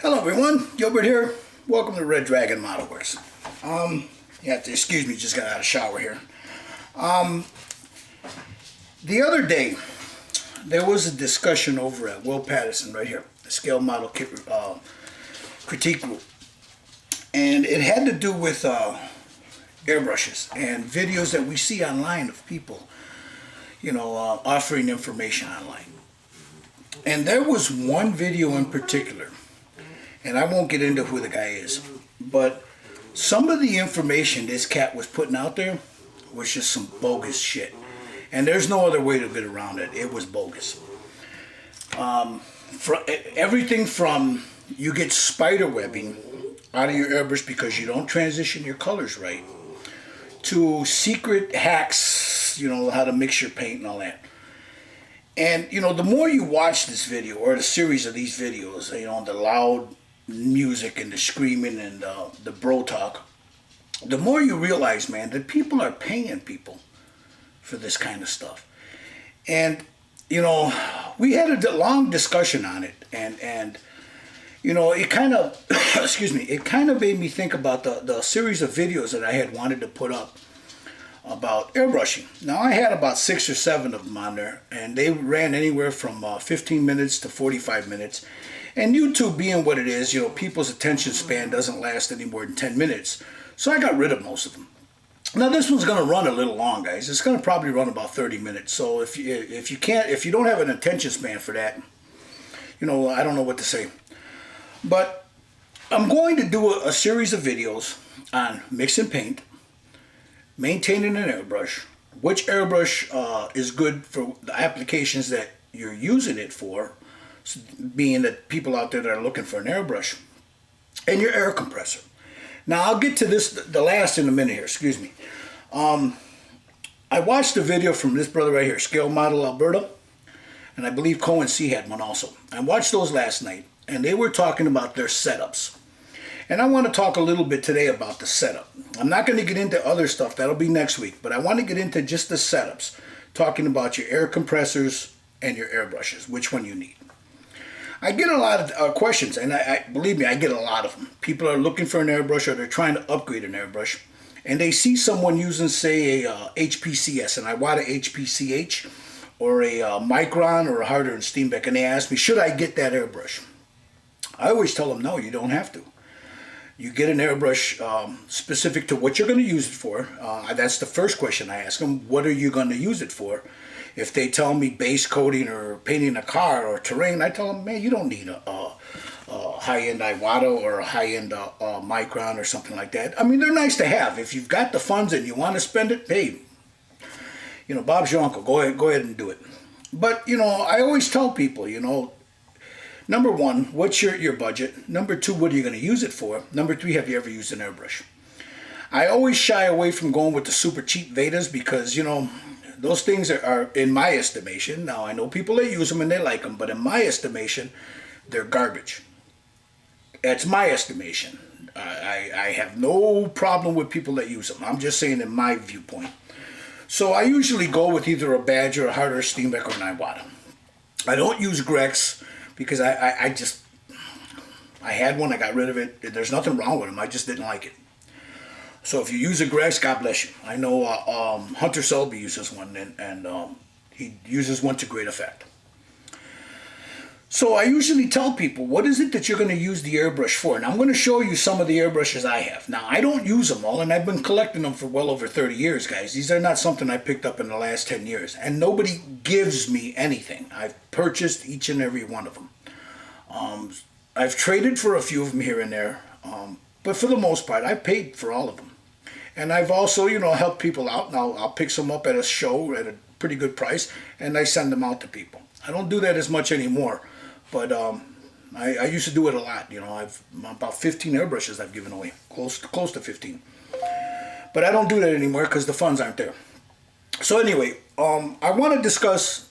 Hello everyone, Gilbert here. Welcome to Red Dragon Model Works. You have to excuse me, just got out of the shower here. The other day, there was a discussion over at Will Patterson right here, the Scale Model Critique Group. And it had to do with airbrushes and videos that we see online of people, offering information online. And there was one video in particular, and I won't get into who the guy is, but some of the information this cat was putting out there was just some bogus shit. And there's no other way to get around it. It was bogus. Everything from you get spider webbing out of your airbrush because you don't transition your colors right, to secret hacks, how to mix your paint and all that. And, the more you watch this video, or the series of these videos, the loud music and the screaming and the bro talk, the more you realize, man, that people are paying people for this kind of stuff. And, we had a long discussion on it, and it kind of, excuse me, it kind of made me think about the series of videos that I had wanted to put up about airbrushing. Now, I had about 6 or 7 of them on there, and they ran anywhere from 15 minutes to 45 minutes. And YouTube being what it is, people's attention span doesn't last any more than 10 minutes. So I got rid of most of them. Now, this one's going to run a little long, guys. It's going to probably run about 30 minutes. So if you don't have an attention span for that, I don't know what to say. But I'm going to do a series of videos on mixing paint, maintaining an airbrush, which airbrush is good for the applications that you're using it for, being that people out there that are looking for an airbrush, and your air compressor. Now, I'll get to the last in a minute here, excuse me. I watched a video from this brother right here, Scale Model Alberta, and I believe Cohen C had one also. I watched those last night, and they were talking about their setups. And I want to talk a little bit today about the setup. I'm not going to get into other stuff, that'll be next week, but I want to get into just the setups, talking about your air compressors and your airbrushes, which one you need. I get a lot of questions, and I believe me, I get a lot of them. People are looking for an airbrush, or they're trying to upgrade an airbrush, and they see someone using, say, a HPCS, an Iwata HPCH, or a Micron, or a Harder and Steenbeck, and they ask me, should I get that airbrush? I always tell them, no, you don't have to. You get an airbrush specific to what you're going to use it for. That's the first question I ask them. What are you going to use it for? If they tell me base coating or painting a car or terrain, I tell them, man, you don't need a high-end Iwata or a high-end Micron or something like that. I mean, they're nice to have. If you've got the funds and you want to spend it, hey, Bob's your uncle. Go ahead and do it. But, I always tell people, number one, what's your budget? Number two, what are you going to use it for? Number three, have you ever used an airbrush? I always shy away from going with the super cheap Vedas because, those things are, in my estimation, now I know people that use them and they like them, but in my estimation, they're garbage. That's my estimation. I have no problem with people that use them. I'm just saying in my viewpoint. So I usually go with either a Badger, a Harder, Steenbeck, or an Iwata. I don't use Grex because I had one, I got rid of it. There's nothing wrong with them, I just didn't like it. So if you use a Grex, God bless you. I know Hunter Selby uses one, and he uses one to great effect. So I usually tell people, what is it that you're going to use the airbrush for? And I'm going to show you some of the airbrushes I have. Now, I don't use them all, and I've been collecting them for well over 30 years, guys. These are not something I picked up in the last 10 years. And nobody gives me anything. I've purchased each and every one of them. I've traded for a few of them here and there. But for the most part, I paid for all of them. And I've also, helped people out. Now, I'll pick some up at a show at a pretty good price, and I send them out to people. I don't do that as much anymore, but I used to do it a lot. I've about 15 airbrushes I've given away, close to 15. But I don't do that anymore because the funds aren't there. So anyway, I want to discuss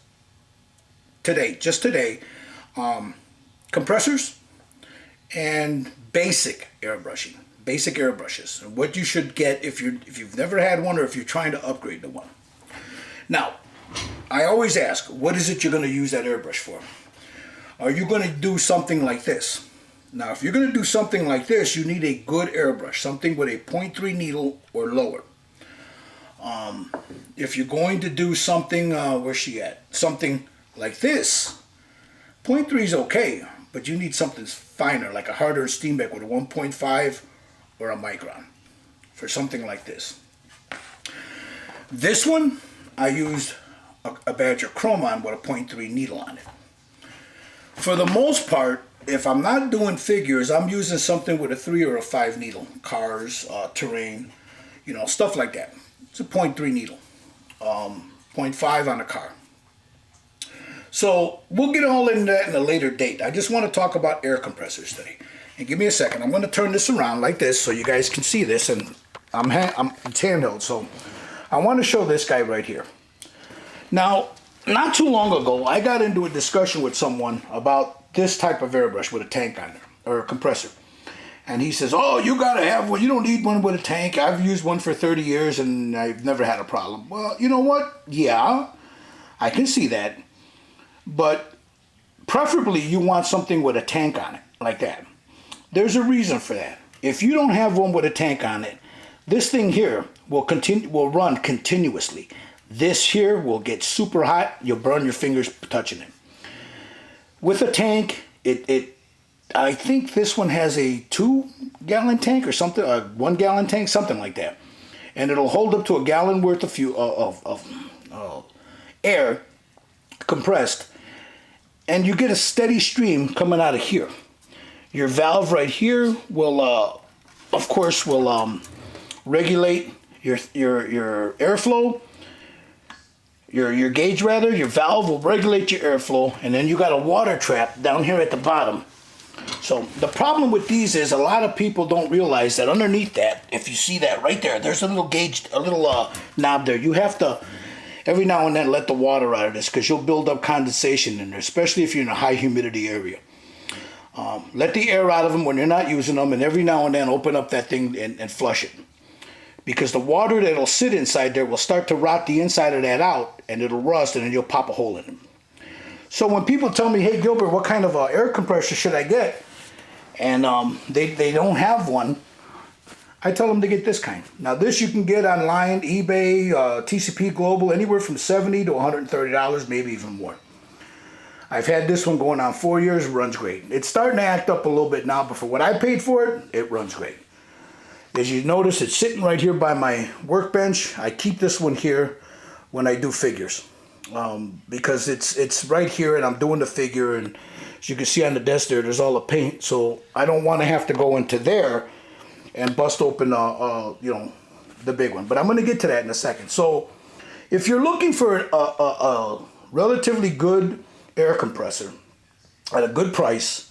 today, just today, compressors and basic airbrushing. Basic airbrushes, and what you should get if you've never had one or if you're trying to upgrade to one. Now, I always ask, what is it you're going to use that airbrush for? Are you going to do something like this? Now, if you're going to do something like this, you need a good airbrush, something with a 0.3 needle or lower. If you're going to do something, where's she at? Something like this, 0.3 is okay, but you need something finer, like a harder Steenbeck with a 1.5 or a micron for something like this. This one, I used a Badger Chrome on with a 0.3 needle on it. For the most part, if I'm not doing figures, I'm using something with a 3 or a 5 needle. Cars, terrain, you know, stuff like that. It's a 0.3 needle. 0.5 on a car. So we'll get all into that in a later date. I just want to talk about air compressors today. And give me a second. I'm going to turn this around like this so you guys can see this. And it's handheld, so I want to show this guy right here. Now, not too long ago, I got into a discussion with someone about this type of airbrush with a tank on there, or a compressor. And he says, oh, you got to have one. You don't need one with a tank. I've used one for 30 years and I've never had a problem. Well, you know what? Yeah, I can see that. But preferably you want something with a tank on it, like that. There's a reason for that. If you don't have one with a tank on it, this thing here will run continuously. This here will get super hot. You'll burn your fingers touching it. With a tank, I think this one has a 2-gallon tank or something, a 1-gallon tank, something like that. And it'll hold up to a gallon worth of air compressed. And you get a steady stream coming out of here. Your valve right here will, of course, regulate your airflow. Your gauge rather, your valve will regulate your airflow, and then you got a water trap down here at the bottom. So the problem with these is a lot of people don't realize that underneath that, if you see that right there, there's a little gauge, a little knob there. You have to every now and then let the water out of this because you'll build up condensation in there, especially if you're in a high humidity area. Let the air out of them when you're not using them, and every now and then open up that thing and flush it. Because the water that'll sit inside there will start to rot the inside of that out, and it'll rust, and then you'll pop a hole in it. So when people tell me, hey Gilbert, what kind of air compressor should I get? And they don't have one, I tell them to get this kind. Now this you can get online, eBay, TCP Global, anywhere from $70 to $130, maybe even more. I've had this one going on 4 years, runs great. It's starting to act up a little bit now, but for what I paid for it, it runs great. As you notice, it's sitting right here by my workbench. I keep this one here when I do figures. Because it's right here and I'm doing the figure, and as you can see on the desk there's all the paint, so I don't want to have to go into there and bust open the big one. But I'm going to get to that in a second. So if you're looking for a relatively good air compressor at a good price,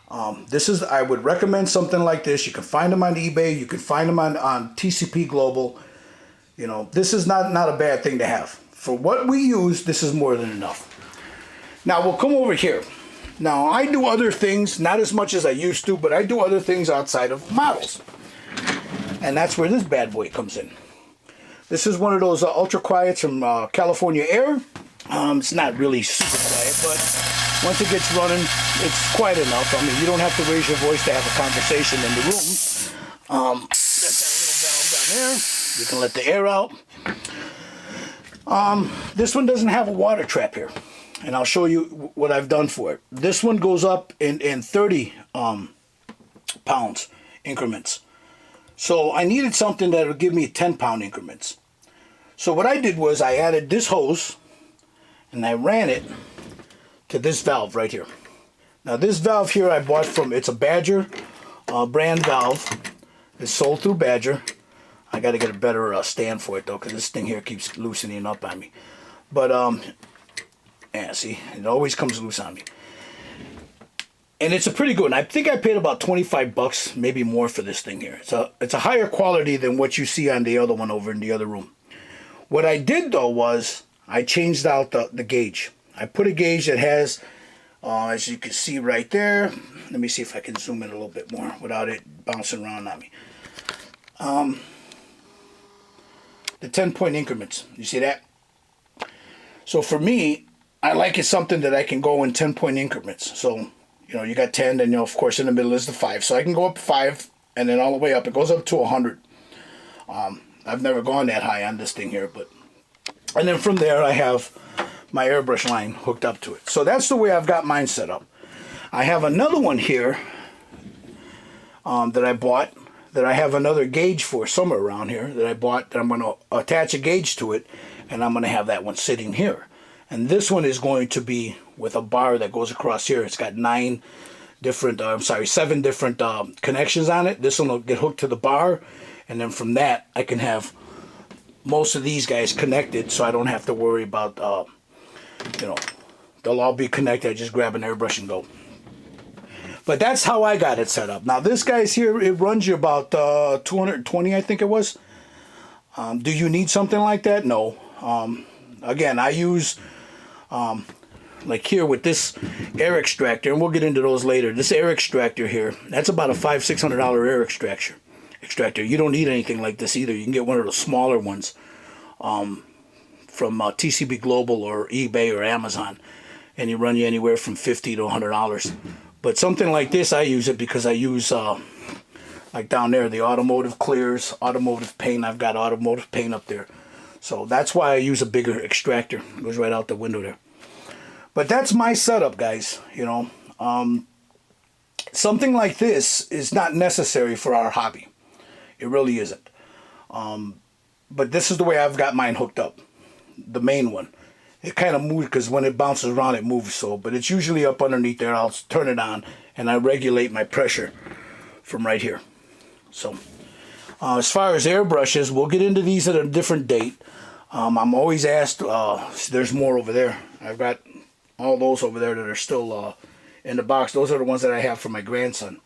I would recommend something like this. You can find them on eBay, you can find them on TCP Global. You know, this is not a bad thing to have. For what we use, this is more than enough. Now we'll come over here. Now I do other things, not as much as I used to, but I do other things outside of models. And that's where this bad boy comes in. This is one of those ultra quiets from California Air. It's not really super quiet, but once it gets running, it's quiet enough. I mean, you don't have to raise your voice to have a conversation in the room. There's that little valve down there. You can let the air out. This one doesn't have a water trap here, and I'll show you what I've done for it. This one goes up in 30 pounds increments. So I needed something that would give me 10-pound increments. So what I did was I added this hose, and I ran it to this valve right here. Now this valve here I bought from, it's a Badger brand valve. It's sold through Badger. I got to get a better stand for it though, because this thing here keeps loosening up on me. But yeah, see, it always comes loose on me. And it's a pretty good one. I think I paid about 25 bucks, maybe more, for this thing here. It's a higher quality than what you see on the other one over in the other room. What I did though was I changed out the gauge. I put a gauge that has, as you can see right there, let me see if I can zoom in a little bit more without it bouncing around on me. The 10-point increments, you see that? So for me, I like it something that I can go in 10-point increments. So You know, you got 10, then, you know, of course, in the middle is the 5. So I can go up 5, and then all the way up. It goes up to 100. I've never gone that high on this thing here, but... And then from there, I have my airbrush line hooked up to it. So that's the way I've got mine set up. I have another one here that I bought, that I have another gauge for somewhere around here that I bought, that I'm going to attach a gauge to it, and I'm going to have that one sitting here. And this one is going to be with a bar that goes across here. It's got 7 different connections on it. This one will get hooked to the bar, and then from that I can have most of these guys connected, so I don't have to worry about, you know, they'll all be connected. I just grab an airbrush and go. But that's how I got it set up. Now this guy's here, it runs you about 220, I think it was. Do you need something like that? No. Again, I use, like here with this air extractor, and we'll get into those later. This air extractor here, that's about a $500-600 air extractor. You don't need anything like this either. You can get one of the smaller ones from TCB Global or eBay or Amazon, and you run you anywhere from $50 to $100. But something like this, I use it because I use, like down there, the automotive clears, automotive paint. I've got automotive paint up there. So that's why I use a bigger extractor. It goes right out the window there. But that's my setup, guys. You know, something like this is not necessary for our hobby. It really isn't. But this is the way I've got mine hooked up. The main one. It kind of moves because when it bounces around it moves, so, but it's usually up underneath there. I'll turn it on and I regulate my pressure from right here. So as far as airbrushes, we'll get into these at a different date. I'm always asked, there's more over there. I've got all those over there that are still in the box. Those are the ones that I have for my grandson.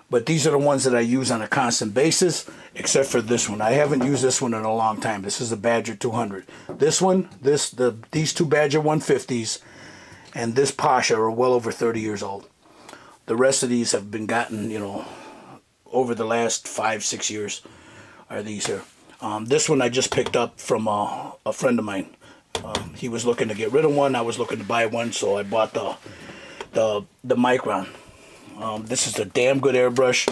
But these are the ones that I use on a constant basis, except for this one. I haven't used this one in a long time. This is the Badger 200. This one, these two Badger 150s, and this Pasha are well over 30 years old. The rest of these have been gotten, you know, over the last 5-6 years are these here. This one I just picked up from a friend of mine. He was looking to get rid of one. I was looking to buy one, so I bought the Micron. This is a damn good airbrush,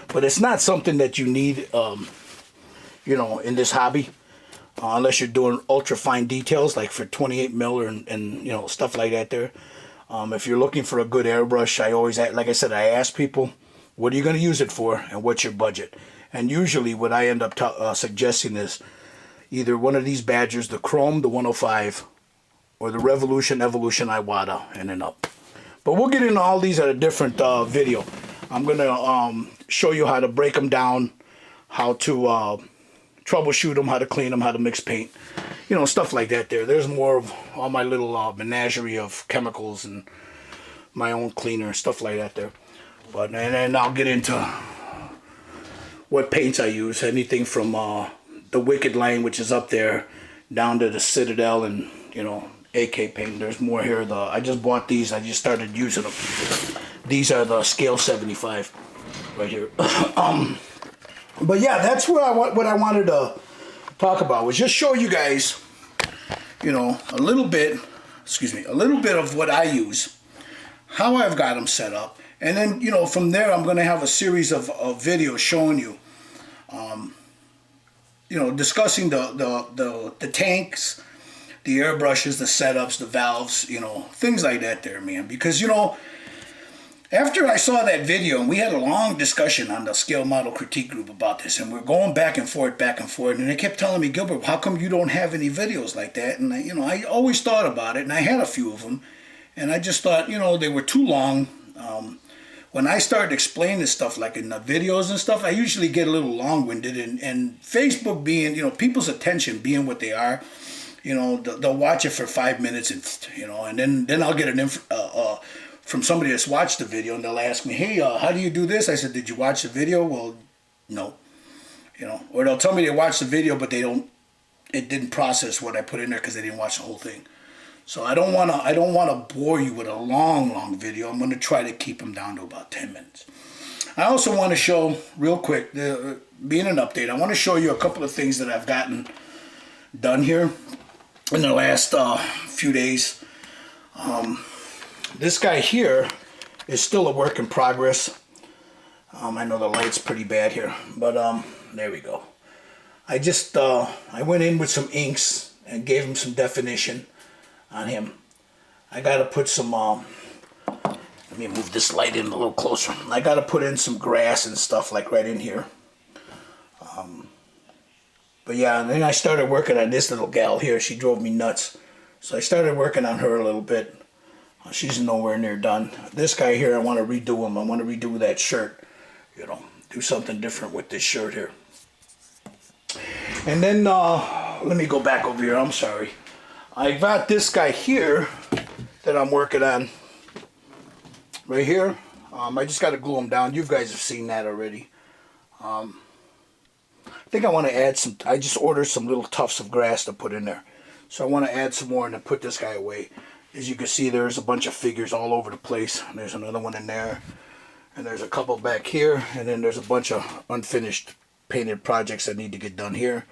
but it's not something that you need, you know, in this hobby, unless you're doing ultra fine details like for 28 mil and you know, stuff like that there. If you're looking for a good airbrush, I always, like I said, I ask people, what are you going to use it for and what's your budget? And usually what I end up suggesting is either one of these Badgers, the Chrome, the 105, or the Revolution, Evolution, Iwata, and then up. But we'll get into all these at a different video. I'm going to show you how to break them down, how to troubleshoot them, how to clean them, how to mix paint. You know, stuff like that there. There's more of all my little menagerie of chemicals and my own cleaner and stuff like that there. But and then I'll get into what paints I use. Anything from the Wicked line, which is up there, down to the Citadel and, you know, AK paint. There's more here. I just bought these. I just started using them. These are the scale 75 right here. But yeah, that's what I wanted to talk about, was just show you guys, you know, a little bit of what I use, how I've got them set up, and then, you know, from there I'm going to have a series of videos showing you, you know, discussing the tanks, the airbrushes, the setups, the valves, you know, things like that there, man. Because, you know, after I saw that video, and we had a long discussion on the Scale Model Critique group about this, and we're going back and forth, and they kept telling me, Gilbert, how come you don't have any videos like that? And, you know, I always thought about it, and I had a few of them, and I just thought, you know, they were too long. When I started explaining this stuff, like in the videos and stuff, I usually get a little long-winded, and Facebook being, you know, people's attention being what they are, you know, they'll watch it for 5 minutes, and, you know, and then I'll get from somebody that's watched the video, and they'll ask me, hey, how do you do this? I said, did you watch the video? Well, no. You know, or they'll tell me they watched the video, but it didn't process what I put in there because they didn't watch the whole thing. So I don't wanna bore you with a long video. I'm gonna try to keep them down to about 10 minutes. I also want to show real quick, being an update, I want to show you a couple of things that I've gotten done here in the last few days. This guy here It's still a work in progress. I know the light's pretty bad here, but there we go. I just I went in with some inks and gave him some definition on him. I got to put some let me move this light in a little closer. I got to put in some grass and stuff like right in here. But yeah, and then I started working on this little gal here. She drove me nuts. So I started working on her a little bit. She's nowhere near done. This guy here, I want to redo him. I want to redo that shirt. You know, do something different with this shirt here. And then, let me go back over here. I'm sorry. I got this guy here that I'm working on. Right here. I just got to glue him down. You guys have seen that already. I think I want to add some, I just ordered some little tufts of grass to put in there. So I want to add some more and then put this guy away. As you can see, there's a bunch of figures all over the place. There's another one in there. And there's a couple back here. And then there's a bunch of unfinished painted projects that need to get done here.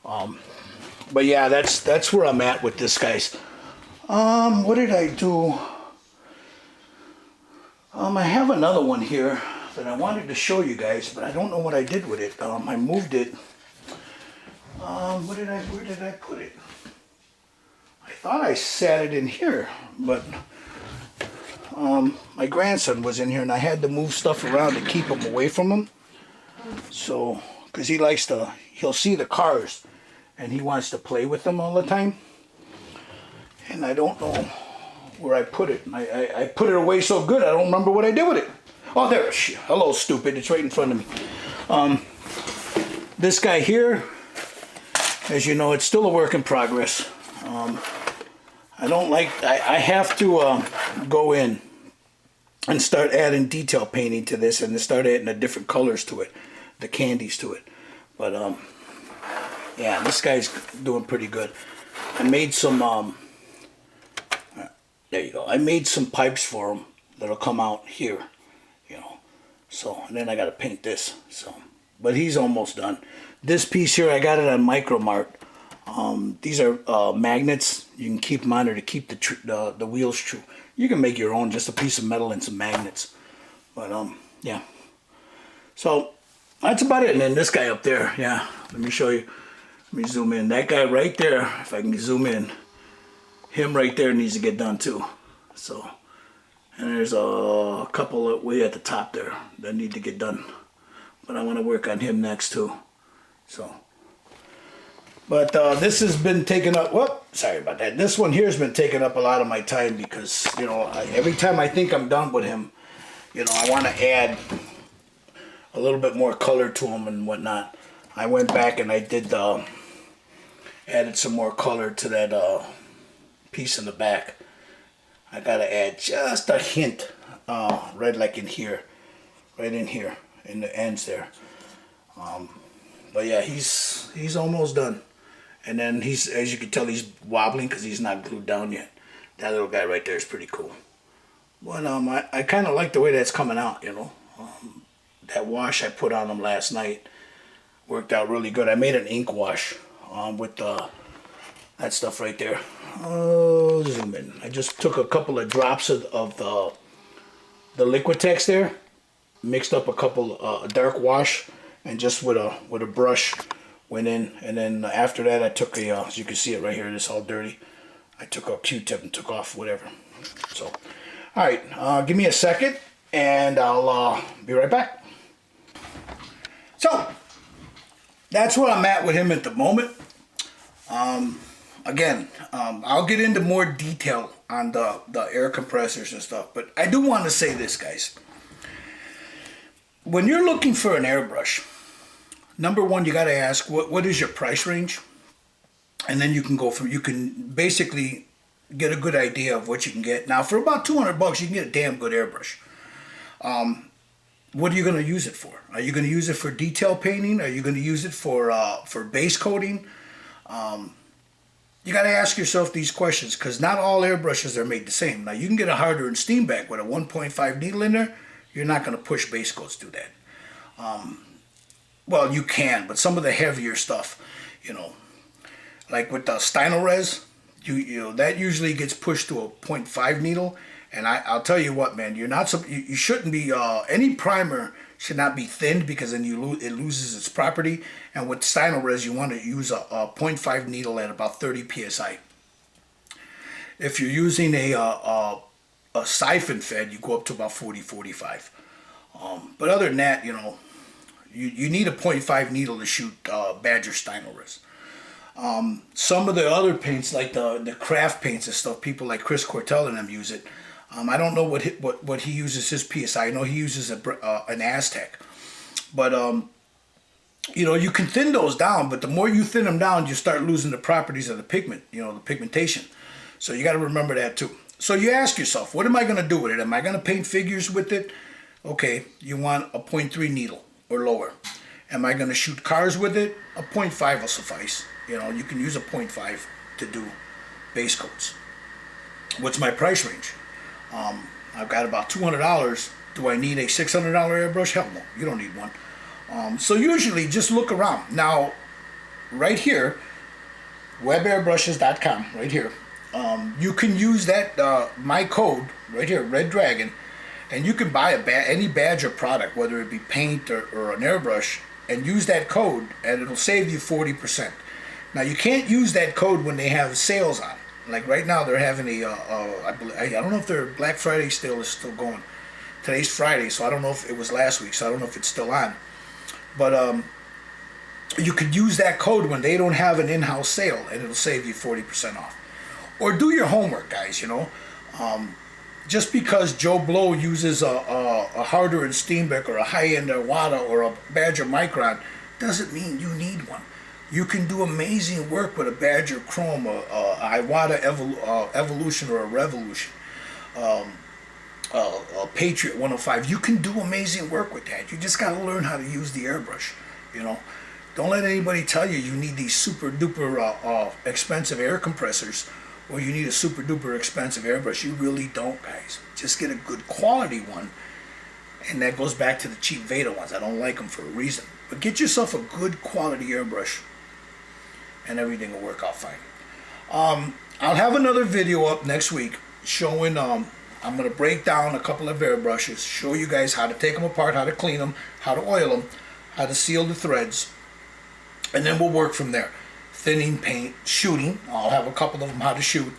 But yeah, that's where I'm at with this, guys. What did I do? I have another one here that I wanted to show you guys, but I don't know what I did with it. I moved it. Where did I put it? I thought I sat it in here, but my grandson was in here and I had to move stuff around to keep him away from him. So, because he likes to, he'll see the cars and he wants to play with them all the time. And I don't know where I put it. I put it away so good I don't remember what I did with it. Oh, there. Hello, stupid. It's right in front of me. This guy here, as you know, it's still a work in progress. I don't like, I have to go in and start adding detail painting to this and start adding the different colors to it, the candies to it. But yeah, this guy's doing pretty good. I made some, there you go. I made some pipes for him that'll come out here, you know. So, and then I got to paint this. So, but he's almost done. This piece here, I got it on Micro Mart. These are magnets. You can keep them on there to keep the wheels true. You can make your own, just a piece of metal and some magnets. But yeah. So that's about it. And then this guy up there, yeah. Let me show you. Let me zoom in. That guy right there, if I can zoom in, him right there needs to get done too. So, and there's a couple way at the top there that need to get done. But I want to work on him next too. So. But this has been taking up, whoop, sorry about that. This one here has been taking up a lot of my time because, you know, every time I think I'm done with him, you know, I want to add a little bit more color to him and whatnot. I went back and I did, added some more color to that piece in the back. I got to add just a hint, right like in here, right in here, in the ends there. But yeah, he's almost done. And then he's, as you can tell, he's wobbling because he's not glued down yet. That little guy right there is pretty cool. But I kind of like the way that's coming out, you know. That wash I put on him last night worked out really good. I made an ink wash with that stuff right there. Oh, zoom in. I just took a couple of drops of the Liquitex there, mixed up a couple dark wash, and just with a brush went in, and then after that I took a, as you can see it right here, it's all dirty. I took a Q-tip and took off whatever. So, all right, give me a second, and I'll be right back. So, that's where I'm at with him at the moment. Again, I'll get into more detail on the air compressors and stuff, but I do want to say this, guys. When you're looking for an airbrush, number one, you got to ask what is your price range, and then you can go from, you can basically get a good idea of what you can get. Now, for about $200, you can get a damn good airbrush. What are you going to use it for? Are you going to use it for detail painting? Are you going to use it for base coating? You got to ask yourself these questions, because not all airbrushes are made the same. Now, you can get a harder and steam back with a 1.5 needle in there. You're not going to push base coats through that. Well, you can, but some of the heavier stuff, you know, like with the Stynylrez, you know, that usually gets pushed to a 0.5 needle, And I'll tell you what, man, you shouldn't be, any primer should not be thinned, because then it loses its property. And with Stynylrez, you want to use a 0.5 needle at about 30 psi. If you're using a siphon fed, you go up to about 40, 45. But other than that, you need a 0.5 needle to shoot Badger Stynylrez. Some of the other paints, like the craft paints and stuff, people like Chris Cortell and them use it. I don't know what he uses his PSI. I know he uses an Aztec. But, you can thin those down, but the more you thin them down, you start losing the properties of the pigment, the pigmentation. So you got to remember that too. So you ask yourself, what am I going to do with it? Am I going to paint figures with it? Okay, you want a 0.3 needle or lower. Am I going to shoot cars with it? A 0.5 will suffice. You can use a 0.5 to do base coats. What's my price range? I've got about $200. Do I need a $600 airbrush? Hell no, you don't need one. So usually just look around. Now, right here, webairbrushes.com, right here, you can use that, my code, right here, Red Dragon, and you can buy any Badger product, whether it be paint or an airbrush, and use that code, and it'll save you 40%. Now, you can't use that code when they have sales on. Like right now, they're having I don't know if their Black Friday sale is still going. Today's Friday, so I don't know if it was last week, so I don't know if it's still on. But you could use that code when they don't have an in-house sale, and it'll save you 40% off. Or do your homework, guys, just because Joe Blow uses a Harder and Steenbeck or a high-end Iwata or a Badger Micron doesn't mean you need one. You can do amazing work with a Badger Chrome, a Iwata Evolution or a Revolution, a Patriot 105. You can do amazing work with that. You just got to learn how to use the airbrush, Don't let anybody tell you need these super duper expensive air compressors, or you need a super duper expensive airbrush. You really don't, guys. Just get a good quality one. And that goes back to the cheap Veda ones. I don't like them for a reason. But get yourself a good quality airbrush, and everything will work out fine. I'll have another video up next week showing, I'm going to break down a couple of airbrushes, show you guys how to take them apart, how to clean them, how to oil them, how to seal the threads, and then we'll work from there. Thinning, paint, shooting. I'll have a couple of them how to shoot,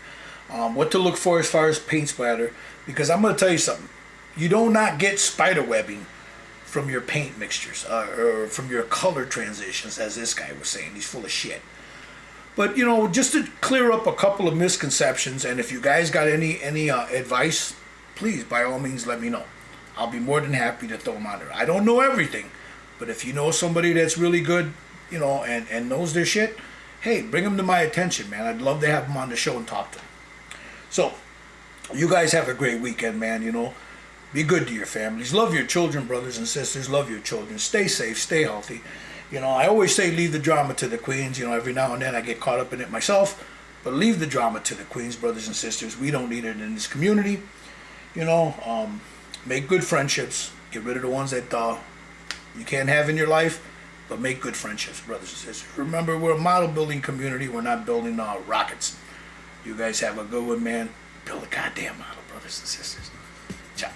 what to look for as far as paint splatter, because I'm going to tell you something. You do not get spider webbing from your paint mixtures, or from your color transitions, as this guy was saying. He's full of shit. But, just to clear up a couple of misconceptions, and if you guys got any advice, please, by all means, let me know. I'll be more than happy to throw them on there. I don't know everything, but if you know somebody that's really good, and knows their shit, hey, bring them to my attention, man. I'd love to have them on the show and talk to them. So, you guys have a great weekend, man, Be good to your families. Love your children, brothers and sisters. Love your children. Stay safe. Stay healthy. I always say leave the drama to the queens. Every now and then I get caught up in it myself. But leave the drama to the queens, brothers and sisters. We don't need it in this community. Make good friendships. Get rid of the ones that you can't have in your life. But make good friendships, brothers and sisters. Remember, we're a model building community. We're not building rockets. You guys have a good one, man. Build a goddamn model, brothers and sisters. Ciao.